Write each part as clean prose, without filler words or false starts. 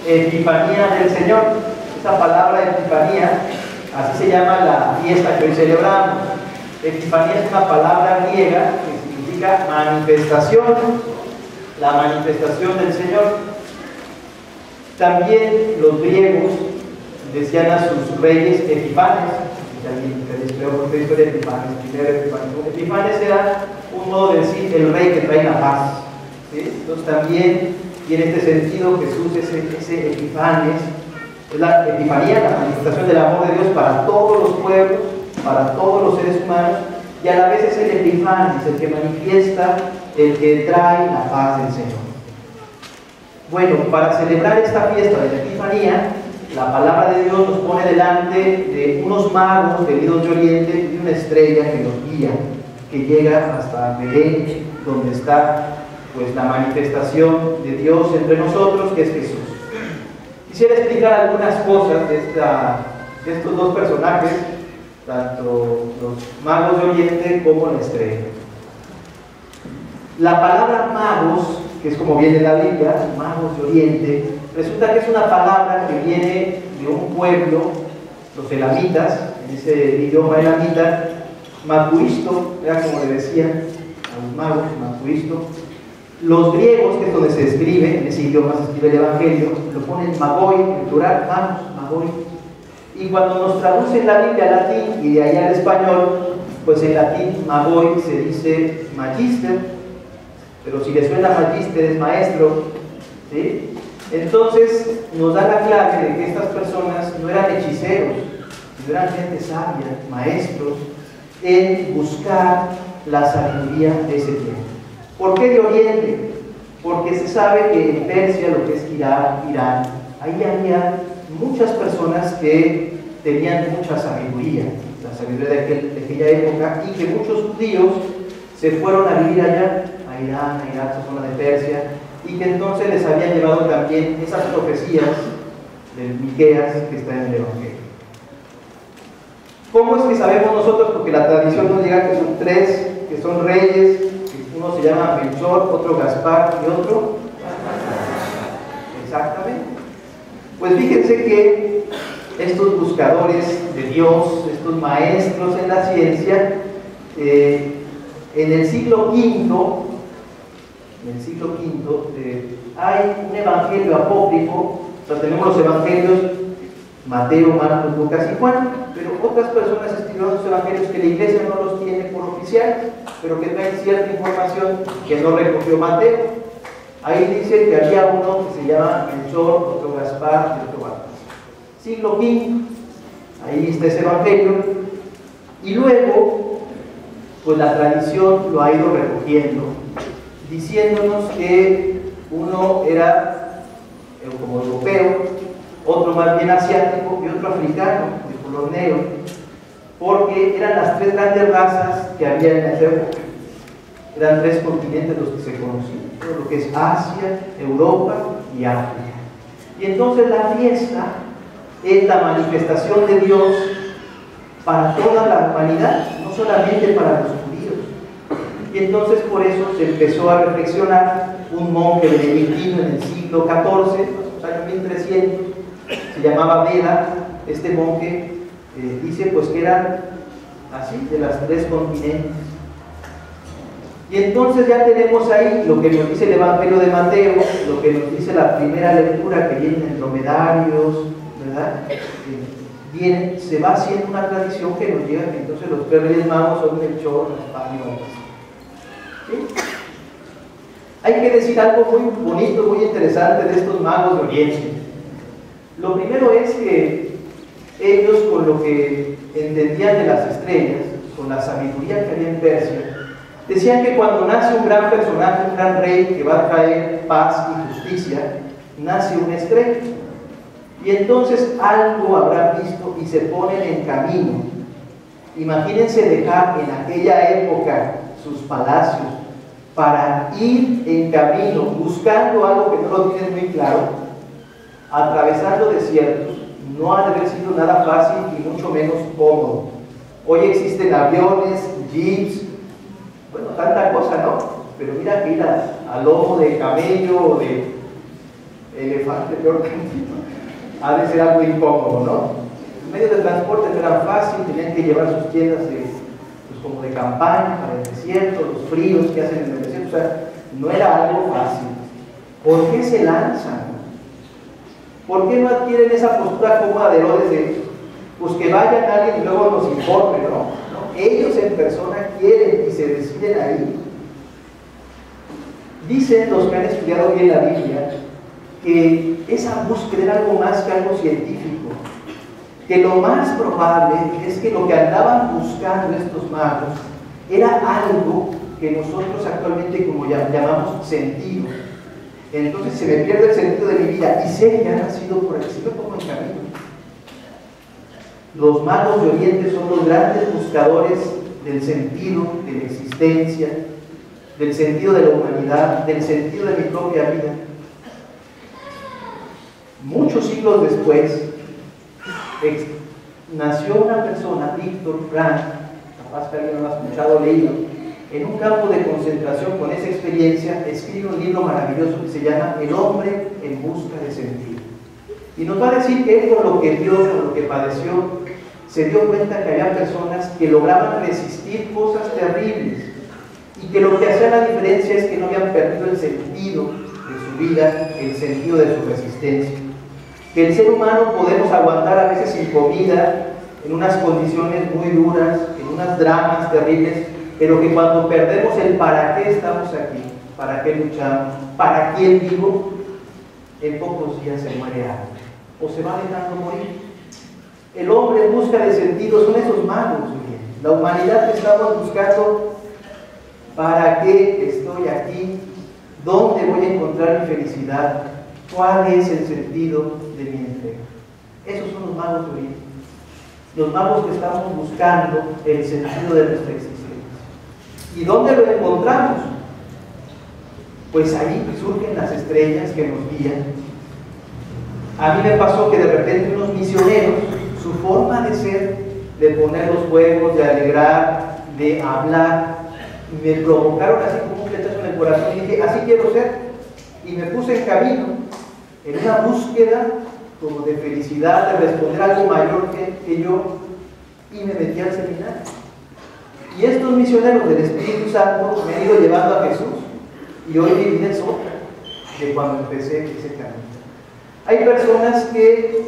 Epifanía del Señor. Esta palabra Epifanía, así se llama la fiesta que hoy celebramos. Epifanía es una palabra griega que significa manifestación, la manifestación del Señor. También los griegos decían a sus reyes Epifanes. Epifanes era un modo de decir el rey que trae la paz, ¿sí? Entonces también, y en este sentido, Jesús es ese Epifanes, es la epifanía, la manifestación del amor de Dios para todos los pueblos, para todos los seres humanos, y a la vez es el Epifanes, el que manifiesta, el que trae la paz del Señor. Bueno, para celebrar esta fiesta de la Epifanía, la palabra de Dios nos pone delante de unos magos venidos de Oriente y de una estrella que nos guía, que llega hasta Belén, donde está pues la manifestación de Dios entre nosotros, que es Jesús. Quisiera explicar algunas cosas de estos dos personajes, tanto los magos de Oriente como la estrella. La palabra magos, que es como viene la Biblia, magos de Oriente, resulta que es una palabra que viene de un pueblo, los elamitas, en ese idioma elamita, macuisto, era como le decían a los magos, macuisto. Los griegos, que es donde se escribe, en ese idioma se escribe el Evangelio, lo ponen magoi, en plural, magos, magoi. Y cuando nos traducen la Biblia al latín y de ahí al español, pues en latín magoi se dice magister, pero si le suena magister es maestro, ¿sí? Entonces nos da la clave de que estas personas no eran hechiceros, no eran gente sabia, maestros, en buscar la sabiduría de ese tiempo. ¿Por qué de Oriente? Porque se sabe que en Persia, lo que es Irán, ahí había muchas personas que tenían mucha sabiduría, la sabiduría de aquella época, y que muchos judíos se fueron a vivir allá, a Irán, a Irak, a zona de Persia, y que entonces les habían llevado también esas profecías del Miqueas que está en el Evangelio. ¿Cómo es que sabemos nosotros? Porque la tradición nos diga que son tres, que son reyes, que uno se llama Melchor, otro Gaspar y otro exactamente. Pues fíjense que estos buscadores de Dios, estos maestros en la ciencia, en el siglo V, hay un evangelio apócrifo. O sea, tenemos los evangelios Mateo, Marcos, Lucas y Juan, pero otras personas escribieron los evangelios que la iglesia no los tiene por oficiales, pero que traen cierta información que no recogió Mateo. Ahí dice que había uno que se llama Melchor, otro Gaspar y otro Baltasar. Siglo V, ahí está ese evangelio, y luego pues la tradición lo ha ido recogiendo, diciéndonos que uno era como europeo, otro más bien asiático y otro africano de color negro, porque eran las tres grandes razas que había en esa época. Eran tres continentes los que se conocían, todo lo que es Asia, Europa y África. Y entonces la fiesta es la manifestación de Dios para toda la humanidad, no solamente para los judíos. Y entonces por eso se empezó a reflexionar. Un monje benedictino en el siglo XIV, año 1300, se llamaba Beda. Este monje dice pues que eran así, de las tres continentes. Y entonces ya tenemos ahí lo que nos dice el Evangelio de Mateo, lo que nos dice la primera lectura, que vienen en dromedarios, ¿verdad? Bien, se va haciendo una tradición que nos llega que entonces los tres reyes magos son Melchor, Gaspar y Baltasar. ¿Sí? Hay que decir algo muy bonito, muy interesante de estos magos de Oriente. Lo primero es que ellos, con lo que entendían de las estrellas, con la sabiduría que había en Persia, decían que cuando nace un gran personaje, un gran rey que va a traer paz y justicia, nace una estrella. Y entonces algo habrán visto y se ponen en camino. Imagínense dejar en aquella época sus palacios para ir en camino, buscando algo que no lo tienen muy claro, atravesando desiertos. No ha de haber sido nada fácil y mucho menos cómodo. Hoy existen aviones, jeeps, bueno, tanta cosa, ¿no? Pero mira que ir a lomo de camello o de elefante, peor tantito, ha de ser algo incómodo, ¿no? Los medios de transporte no eran fáciles, tenían que llevar sus tiendas pues como de campaña para el desierto, los fríos que hacen en el desierto, o sea, no era algo fácil. ¿Por qué se lanzan? ¿Por qué no adquieren esa postura cómoda de Herodes de, pues que vayan alguien y luego nos informe, ¿no? Ellos en persona quieren y se deciden ahí. Dicen los que han estudiado bien la Biblia que esa búsqueda era algo más que algo científico, que lo más probable es que lo que andaban buscando estos magos era algo que nosotros actualmente como llamamos sentido. Entonces se me pierde el sentido de mi vida y sé que han nacido por el cielo como en camino. Los magos de Oriente son los grandes buscadores del sentido de la existencia, del sentido de la humanidad, del sentido de mi propia vida. Muchos siglos después, nació una persona, Víctor Frank, capaz que alguien lo ha escuchado o leído, en un campo de concentración. Con esa experiencia escribe un libro maravilloso que se llama El hombre en busca de sentido. Y nos va a decir que él, con lo que vio, con lo que padeció, se dio cuenta que había personas que lograban resistir cosas terribles y que lo que hacía la diferencia es que no habían perdido el sentido de su vida, el sentido de su resistencia. Que el ser humano podemos aguantar a veces sin comida, en unas condiciones muy duras, en unos dramas terribles, pero que cuando perdemos el para qué estamos aquí, para qué luchamos, para quién vivo, en pocos días se muere algo o se va dejando morir. El hombre en busca de sentido son esos magos. La humanidad que estamos buscando, ¿para qué estoy aquí? ¿Dónde voy a encontrar mi felicidad? ¿Cuál es el sentido de mi entrega? Esos son los magos de Oriente. Los magos que estamos buscando el sentido de nuestra existencia. ¿Y dónde lo encontramos? Pues ahí surgen las estrellas que nos guían. A mí me pasó que de repente unos misioneros, su forma de ser, de poner los juegos, de alegrar, de hablar, me provocaron así como un flechazo en el corazón y dije, así quiero ser. Y me puse en camino, en una búsqueda como de felicidad, de responder a algo mayor que yo, y me metí al seminario. Y estos misioneros del Espíritu Santo me han ido llevando a Jesús, y hoy mi vida es otra de cuando empecé ese camino. Hay personas que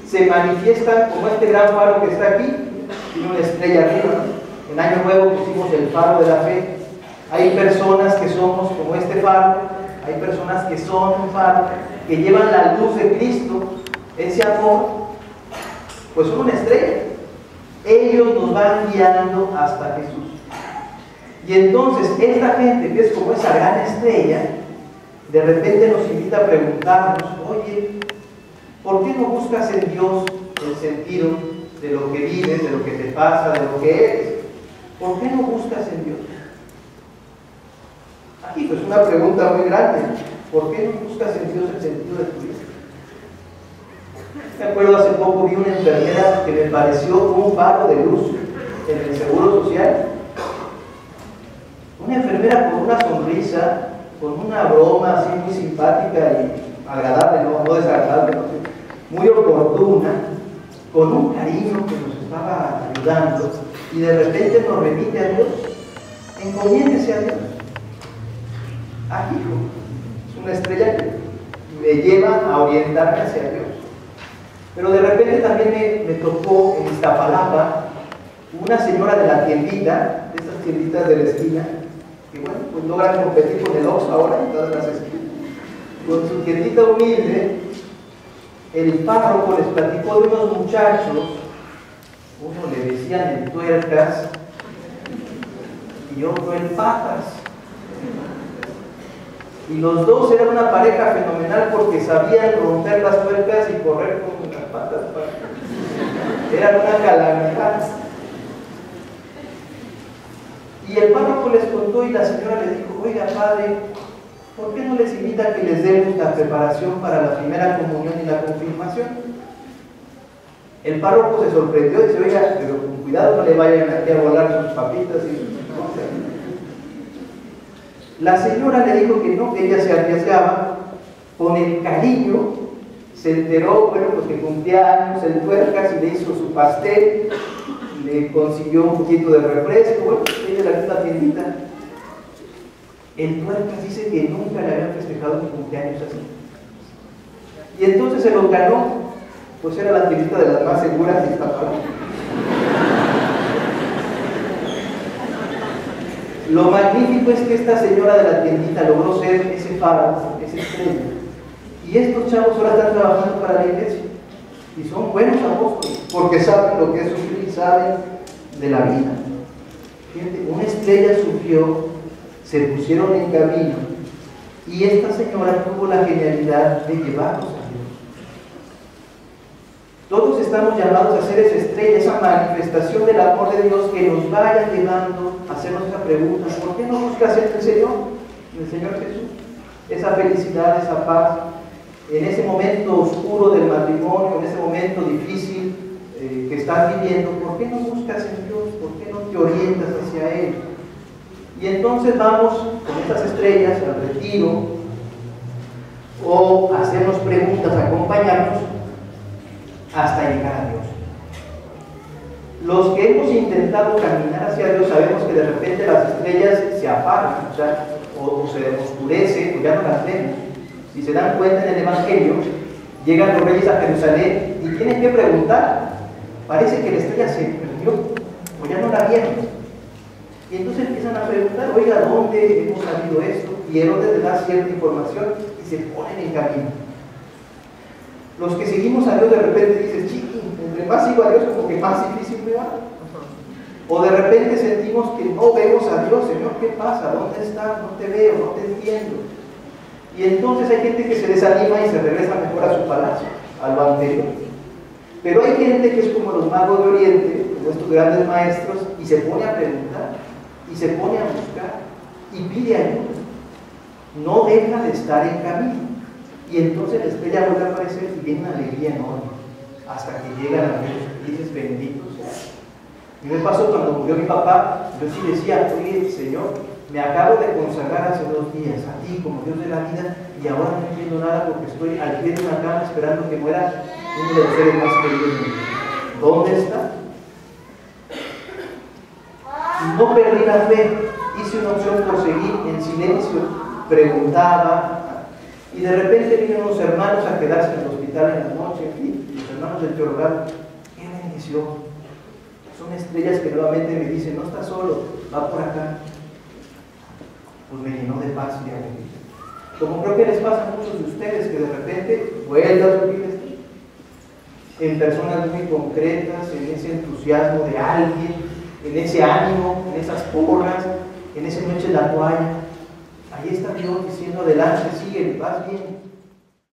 se manifiestan como este gran faro que está aquí, tiene una estrella arriba. En Año Nuevo pusimos el faro de la fe. Hay personas que somos como este faro, hay personas que son un faro, que llevan la luz de Cristo, ese amor, pues son una estrella. Ellos nos van guiando hasta Jesús. Y entonces esta gente que es como esa gran estrella, de repente nos invita a preguntarnos, oye, ¿por qué no buscas en Dios el sentido de lo que vives, de lo que te pasa, de lo que eres? ¿Por qué no buscas en Dios? Aquí pues una pregunta muy grande. ¿Por qué no buscas en Dios el sentido de tu vida? Me acuerdo hace poco vi una enfermera que me pareció un faro de luz en el Seguro Social. Una enfermera con una sonrisa, con una broma así muy simpática y agradable, no desagradable, no sé, muy oportuna, con un cariño que nos estaba ayudando, y de repente nos remite a Dios. Encomiéndese a Dios. Hijo, es una estrella que me lleva a orientarme hacia Dios. Pero de repente también me tocó en Iztapalapa una señora de la tiendita, de esas tienditas de la esquina, que bueno, pues logran competir con el Oxxo ahora en todas las esquinas. Con su tiendita humilde, el párroco les platicó de unos muchachos, uno le decían el tuercas y otro el patas. Y los dos eran una pareja fenomenal porque sabían romper las tuercas y correr con las patas. Eran una calamidad. Y el párroco les contó y la señora le dijo, oiga padre, ¿por qué no les invita a que les demos la preparación para la primera comunión y la confirmación? El párroco se sorprendió y dice, oiga, pero con cuidado no le vayan aquí a volar sus papitas y sus cosas. La señora le dijo que no, que ella se arriesgaba, con el cariño, se enteró, bueno, pues que cumplía años el Tuercas y le hizo su pastel, le consiguió un poquito de refresco, bueno, tiene la misma tiendita. El Tuercas dice que nunca le habían festejado un cumpleaños así. Y entonces se lo ganó, pues era la tiendita de las más seguras de Iztapalapa. Lo magnífico es que esta señora de la tiendita logró ser ese faro, ese estrella. Y estos chavos ahora están trabajando para la iglesia. Y son buenos apóstoles, porque saben lo que es sufrir y saben de la vida. Fíjate, una estrella surgió, se pusieron en camino, y esta señora tuvo la genialidad de llevarlos a Dios. Todos estamos llamados a ser esa estrella, esa manifestación del amor de Dios que nos vaya llevando a hacernos esa pregunta: ¿por qué no buscas en el Señor? En el Señor Jesús. Esa felicidad, esa paz, en ese momento oscuro del matrimonio, en ese momento difícil que estás viviendo, ¿por qué no buscas en Dios? ¿Por qué no te orientas hacia Él? Y entonces vamos con estas estrellas al retiro, o hacernos preguntas, acompañarnos hasta llegar a Dios. Los que hemos intentado caminar hacia Dios sabemos que de repente las estrellas se apagan, o se oscurecen, o ya no las vemos. Si se dan cuenta, en el Evangelio llegan los reyes a Jerusalén y tienen que preguntar: parece que la estrella se perdió, o ya no la vieron. Y entonces empiezan a preguntar: oiga, ¿dónde hemos sabido esto? Y Herodes les da cierta información y se ponen en camino. Los que seguimos a Dios de repente dicen: chiqui, entre más sigo a Dios, como que más difícil me va. O de repente sentimos que no vemos a Dios. Señor, ¿qué pasa? ¿Dónde estás? No te veo, no te entiendo. Y entonces hay gente que se desanima y se regresa mejor a su palacio, a lo anterior. Pero hay gente que es como los magos de Oriente, como estos grandes maestros, y se pone a preguntar, y se pone a buscar, y pide ayuda. No deja de estar en camino. Y entonces la estrella vuelve a aparecer y viene una alegría enorme, hasta que llegan a Dios y dices: bendito sea. Y me pasó cuando murió mi papá, yo sí decía: oye, Señor, me acabo de consagrar hace 2 días a ti como Dios de la vida, y ahora no entiendo nada porque estoy al pie de una cama esperando que muera uno de los seres más queridos. ¿Dónde está? Y no perdí la fe, hice una opción por seguir en silencio, preguntaba, y de repente vienen unos hermanos a quedarse en el hospital en la noche, y los hermanos del Teorgal: qué bendición. Son estrellas que nuevamente me dicen: no estás solo, va por acá. Pues me llenó de paz y de alegría. Como creo que les pasa a muchos de ustedes, que de repente vuelven a subir en personas muy concretas, en ese entusiasmo de alguien, en ese ánimo, en esas porras, en ese no eches la toalla. Ahí está Dios diciendo: adelante, sigue, vas bien.